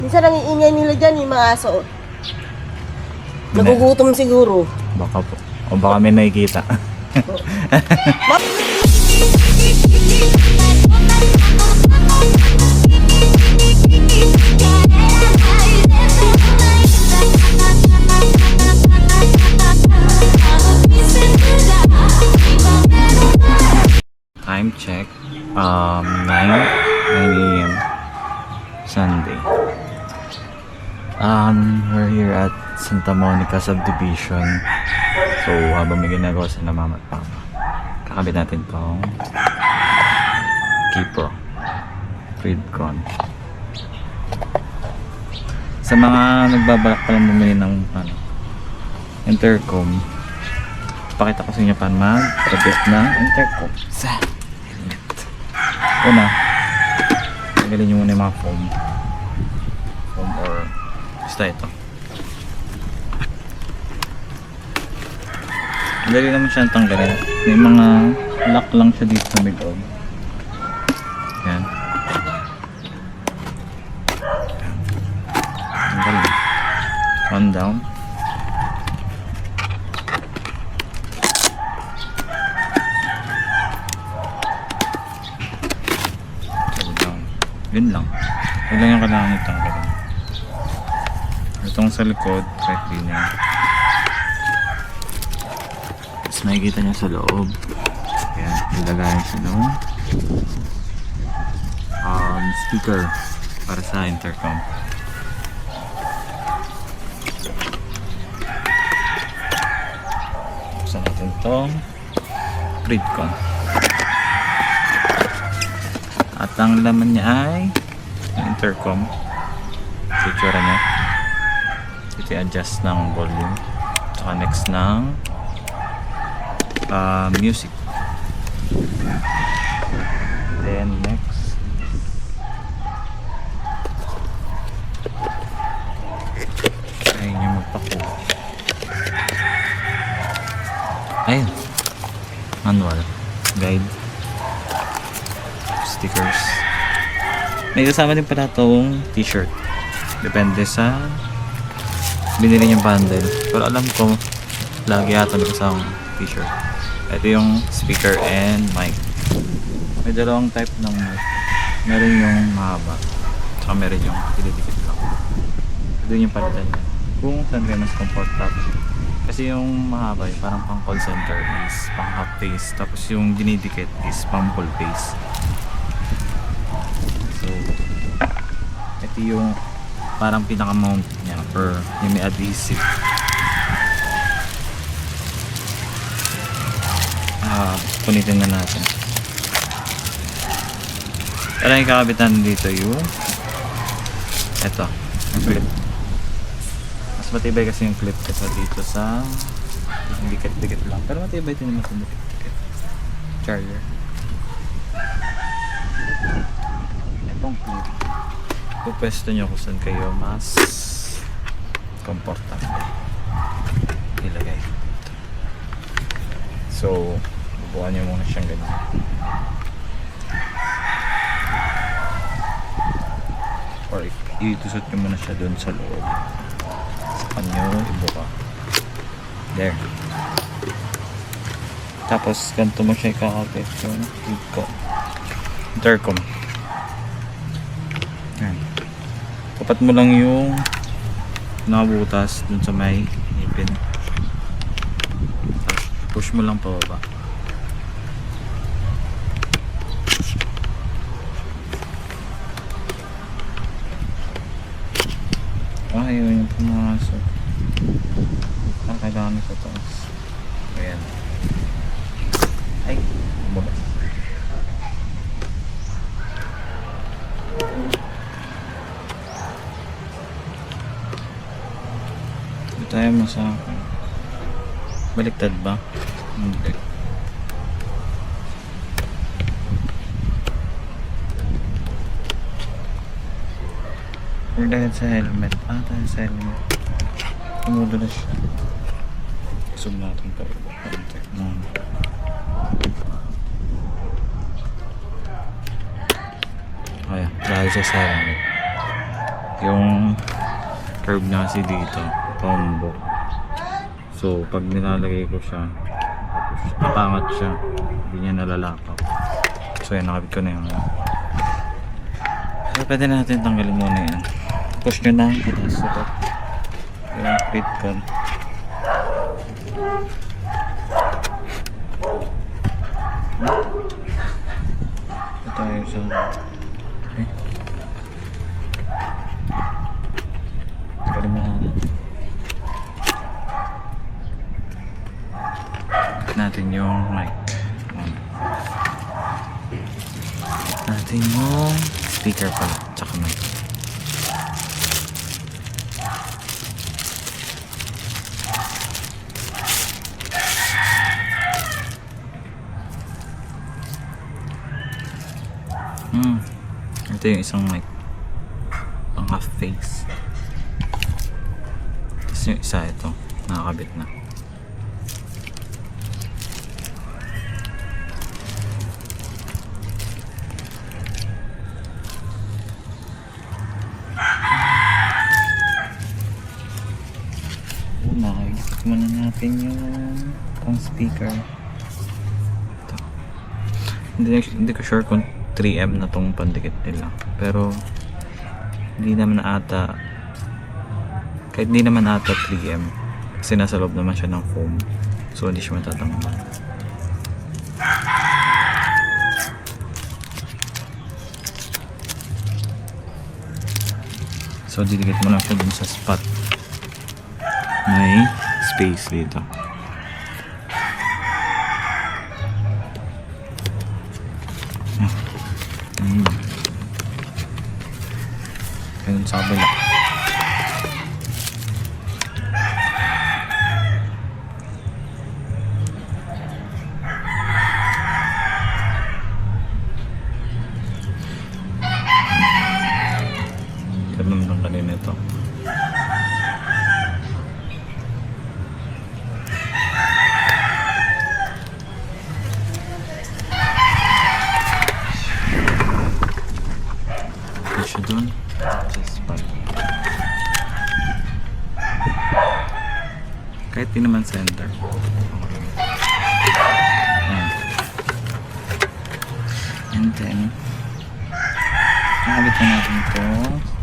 Minsan ang iingay nila dyan, yung mga aso. Nagugutom siguro. Baka po. O baka may nakikita. Time check. 9 a.m. Sunday. We're here at Santa Monica Subdivision. So, habang may ginagawa sa mama at papa, kakabit natin tong Keypro Freedcon. Sa mga nagbabalak pa lang bumili ng intercom, pakita ko sa inyo paano mag-abit ng intercom sa helmet. Una, tanggalin nyo muna yung mga foam or basta ito. Dali naman siya tanggalin. May mga lock lang siya dito sa may loob. Yan. Tanggalin. One down. Two down. Yun lang. Yun lang yung kailangan nyo tanggalin. Itong sa likod, kahit din yan. Makikita nyo sa loob. Ayan, ilagayan sa loob. Speaker para sa intercom. Buksan natin itong Freedcon. At ang laman niya ay intercom. Itsura niya. Ito i-adjust ng volume. Tsaka next ng music. Then next, ayun yung magpako. Ayun, manual, guide, stickers. May kasama din pala itong t-shirt. Depende sa binili niyong bundle. Pero alam ko, lagi yata may kasamang t-shirt. Ito yung speaker and mic. May dalawang type ng mic. Meron yung mahaba, tsaka meron yung pinidikit lang. Ito yung palitan niya kung saan kayo mas comfortable. Kasi yung mahaba yung parang pang call center is pang half face, tapos yung dinidikit is pang full face. So ito yung parang pinaka mount niya or yung may adhesive. Punitin na natin. Kaya yung kakabitan dito yung eto, yung clip. Mas matibay kasi yung clip kesa dito sa dikit-dikit lang. Pero matibay din naman sa dikit-dikit. Charger. Etong clip, pupwesto nyo kung saan kayo mas comfortable ilagay. So bubuhan nyo muna siyang ganyan. Or itusot nyo muna siya dun sa loob. Saka nyo ibuka. There. Tapos ganito mo siya ikakapit yung intercom. Yan. Tapat mo lang yung nakabutas dun sa may ipin. Push mo lang pababa. Ayaw yung pumasok. Kailangan sa taas. Ayan. Ay, bumaba. Hindi tayo masakit. Baliktad ba? Hindi. Or dahil sa helmet. Dahil sa helmet. Tumulo na siya. Isog natin pa rin. Ayan, dahil sa helmet. Yung curve niya kasi dito, combo. So, pag nilalagay ko siya, napangat siya. Hindi niya nalalakaw. So, yan, nakabit ko na yung so, pwede natin tanggalin muna yan. Push nyo na, itaas ito. Yung fit con. Ito tayo sa... Okay. Tanggalin mo na natin yung mic. Natin yung speaker pala, tsaka mic. Ito yung isang mic, pang half face. Tapos yung isa ito, nakakabit na. Nakikita muna natin yung pang speaker. Ito. Hindi ko sure kung 3M na tong pandikit nila, pero hindi naman ata, kahit hindi naman ata 3M kasi nasa loob naman siya ng foam, so hindi siya matatanggal. So didikit mo lang siya dun sa spot, may space dito. Ganun sa kabila. Ganun lang kanina ito. Siya dun sa spot. Kahit di naman center. And then nakabit na natin ito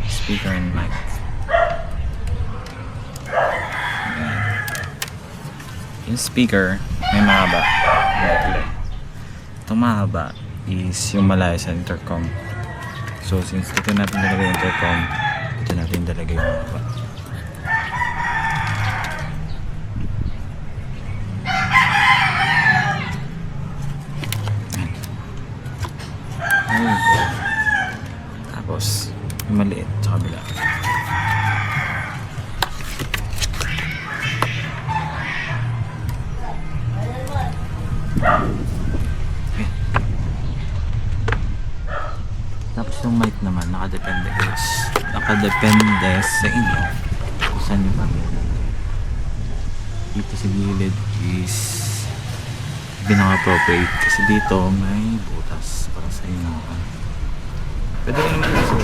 speaker and mic. Yung speaker may mahaba. Itong mahaba is yung malayo sa intercom. So since dito natin dalagay yung intercom, dito natin dalagay yung mahaba. Tapos yung maliit sa kabila. Tapos yung mic naman, nakadepende sa inyo kung saan yung pamilya. Dito sa gilid is binaka-appropriate kasi dito may butas para sa inyo. Pwede rin naman kasi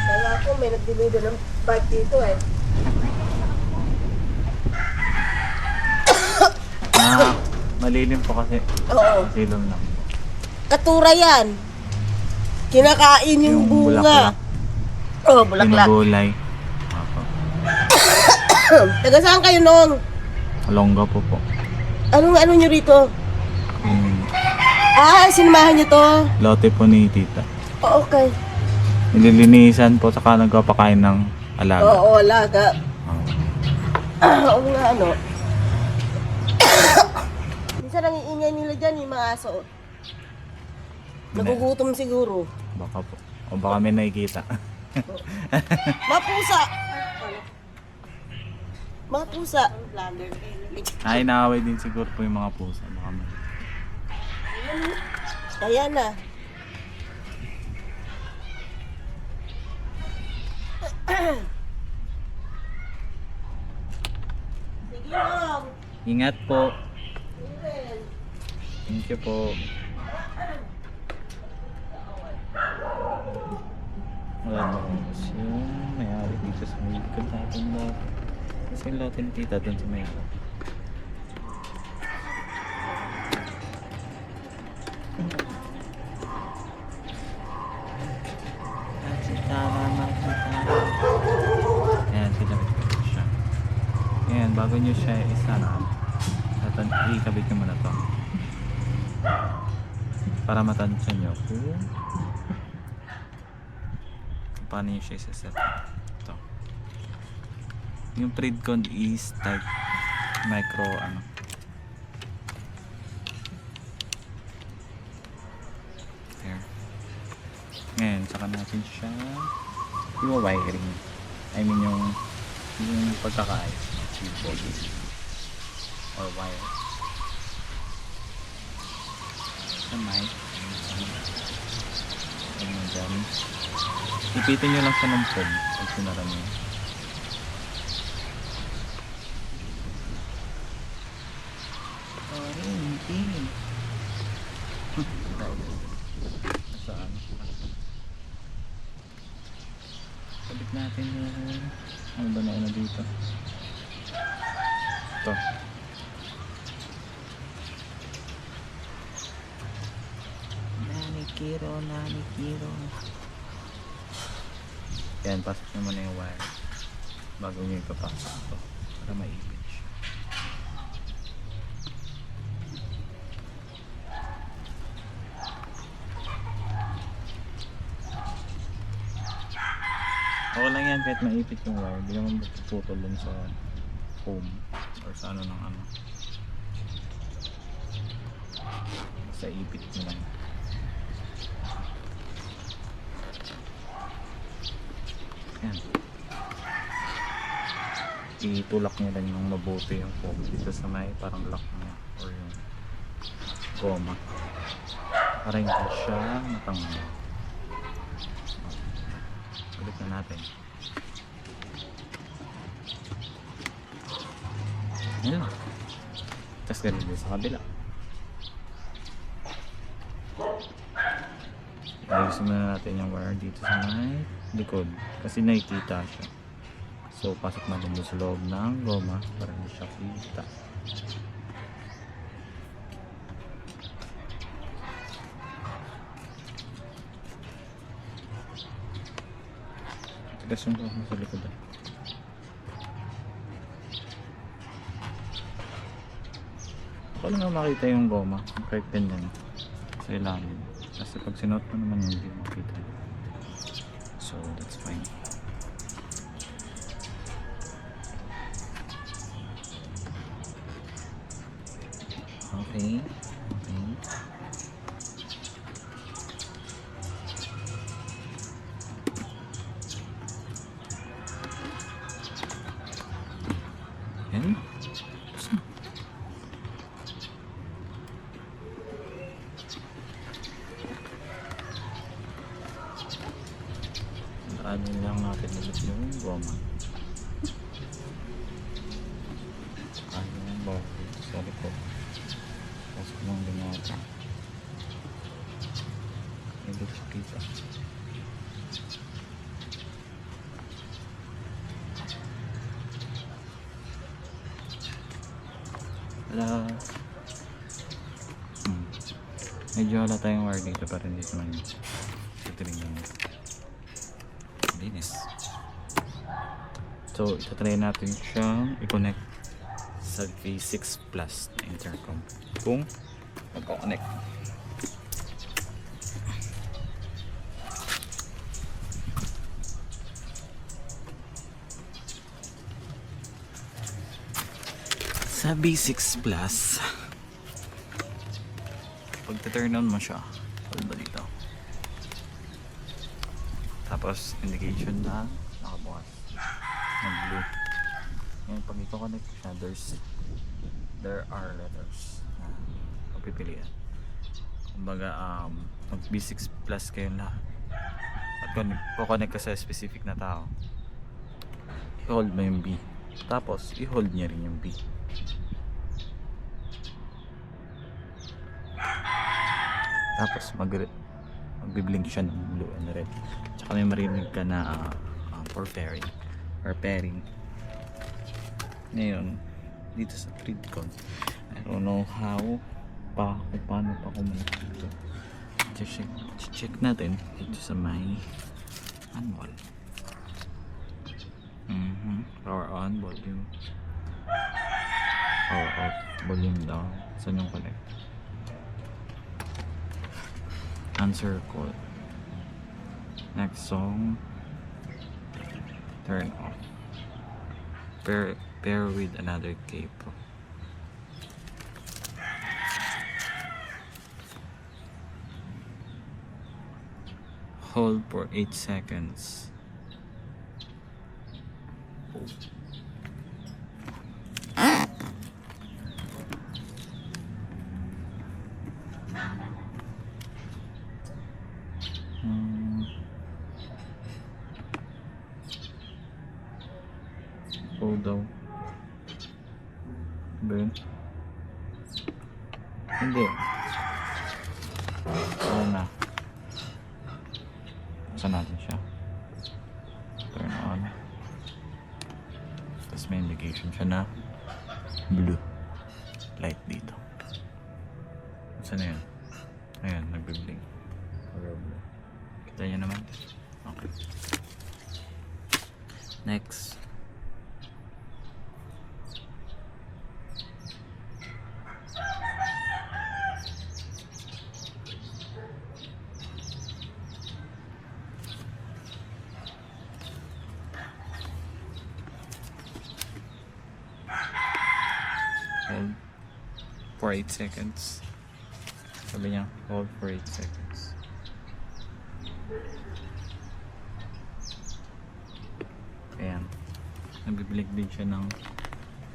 Kaya ako may nagdilido ng bike dito eh. malilim po kasi. Oo. Silom lang. Katura yan. Kinakain yung bunga. bulaklak. Oh, bulaklak. Pinagulay. Apo. Taga saan kayo nung? Kalongga po po. Ano nyo rito? Yung Ah, sinamahan nyo to? lote po ni tita. Oh, okay. nililinisan po saka nagpapakain ng alaga. Oo, alaga. Oh. Oo nga, ano. Minsan nangiingay nila dyan, yung mga aso. Nagugutom siguro. Baka po. O baka may nakikita. Mapusa! Mapusa! Ay, naaway din siguro po yung mga pusa. Baka may... Kaya na. Sige lang. Ingat po. Thank you po. Wala na kasi yung mayari dito sa may likod natin lot. Kasi yung lot ni tita dun sa may lot. Ayan, kinabit ko siya. Ayan, bago nyo siya isara, ikabit nyo muna to. Para matansya nyo kung paano nyo siya isaset. Ito. Yung Predcon is type micro ano. There. Ngayon, saka natin siya i-wiring. I mean yung pagkakaayos ng keyboard or wire. Sa mic. Ano dyan. Ipitin nyo lang siya ng foam pag sinara nyo. Hindi. Saan? Sabit natin yung... Ano ba na dito? Ito. Nanikiro. Yan, pasok nyo muna yung wire bago nyo ipapasok ito para maibig siya. Okay lang yan kahit maipit yung wire, hindi naman magpuputol dun sa foam or sa ano ng ano. Sa ipit nyo lang. Yan. Itulak nyo lang yung mabuti yung foam dito sa may parang lock niya or yung goma para hindi siya matanggal. Balik na natin. Yan. Tapos ganun din sa kabila. Ayusin muna natin yung wire dito sa may likod kasi nakikita siya. So pasok natin doon sa loob ng goma para hindi siya kita. Tigas yung goma sa likod. Ako lang makita yung goma. Correct din yan sa ilalim. Kasi pag sinuot mo naman hindi makita. So that's fine. Okay. Yan. Ano lang natin ulit yung goma. Ano yung bakit sa likod. Pasok lang din natin. Hindi siya kita. Wala. Medyo wala tayong wire dito pero hindi naman yun. Itiling lang yun. Linis. So, itatry natin siyang i-connect sa V6 Plus na intercom kung magkoconnect. Sa B6 Plus, pag turn on mo siya, hold ba dito? Tapos indication na nakabukas ng blue. Ngayon pag i-connect ko siya, there are letters na pagpipilian. Kumbaga mag B6 Plus kayo lahat at connect ka sa specific na tao, i-hold mo yung B, tapos i-hold niya rin yung B. Tapos magbiblink siya ng blue and red. Tsaka may marinig ka na for pairing or pairing. Ngayon dito sa TreadCon, I don't know how kung paano pa kumalit dito. Check natin dito sa my manual. Power on, volume, power off, volume down. Saan yung connect? Answer call. Next song, turn off. Pair with another cable. Hold for 8 seconds. Hold daw. Ba yun? Hindi. Ano na? Saan natin siya? Turn on. Tapos may indication siya na blue light dito. Saan na yun? Ayan, nagbiblink. Kita niyo naman? Okay. Next. Hold for 8 seconds. Sabi niya, hold for 8 seconds. Ayan. Nagbibilig din siya ng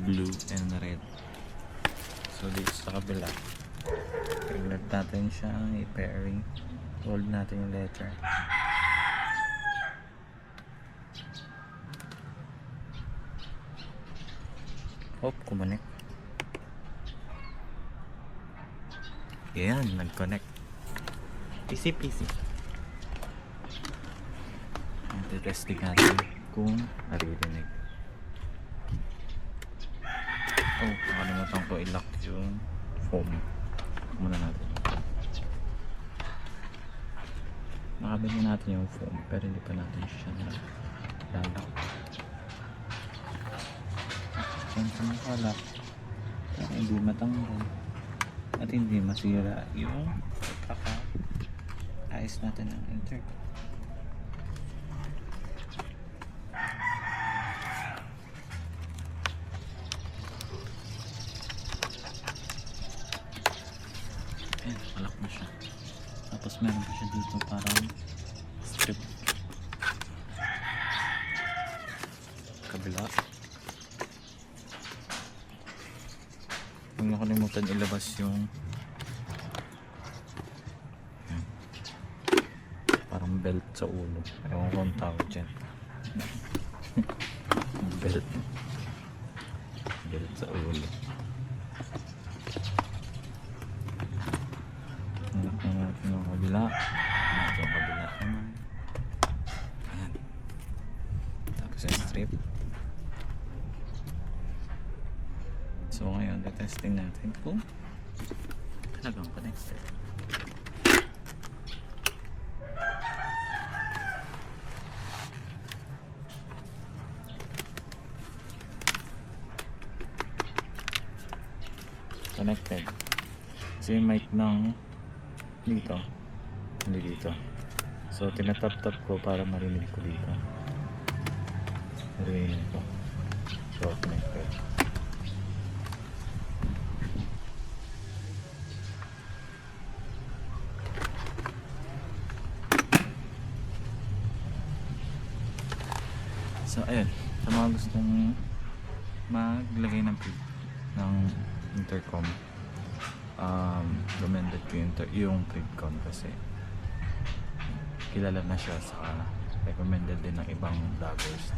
blue and red. So dito sa kabila, i-let natin siya, i-pairing. Hold natin yung letter. Hope kumonek. Ayan, nag-connect. Easy-peasy. Testing natin kung naririnig. Oh, nakalimutan ko i-lock yung foam. Muna natin. Nakabili natin yung foam pero hindi pa natin siya lalak. Siyempre makalak para hindi matanggal at hindi masira yung pagkaka-ayos natin ng internet. Ayan, malak na siya. Tapos meron pa siya dito parang strip. Kabila. Huwag nakalimutan ilabas yung ayan, parang belt sa ulo. Ewan ko ang tawag dyan. Belt. Belt sa ulo. Anak na natin yung kabila. Anak yung kabila naman. Ayan. Tapos yung strip. So ngayon, testing natin kung talagang connected. Connected. So yung mic ng dito, hindi dito. So tinatap-tap ko para marinig ko dito. Marinig ko. So connected. So, ayun. Sa mga gustong maglagay ng intercom, recommended ko yung Predcon kasi kilala na siya, saka recommended din ng ibang vloggers.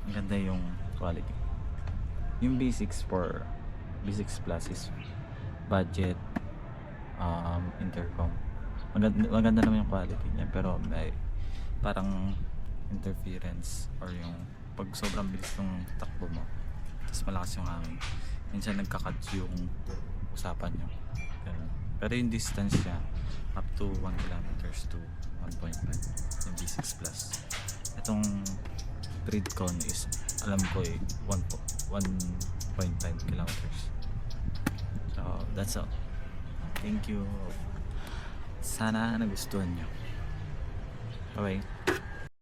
Ang ganda yung quality. Yung basics plus is budget intercom. Maganda naman yung quality niya, pero may parang interference or yung pag sobrang bilis ng takbo mo tapos malakas yung hangin, minsan nagka-cuts yung usapan nyo. Ganun. Pero yung distance niya up to 1 kilometers to 1.5 yung B6 Plus. Itong Predcon is alam ko 1.5 kilometers. So that's all. Thank you. Sana nagustuhan nyo. Bye bye.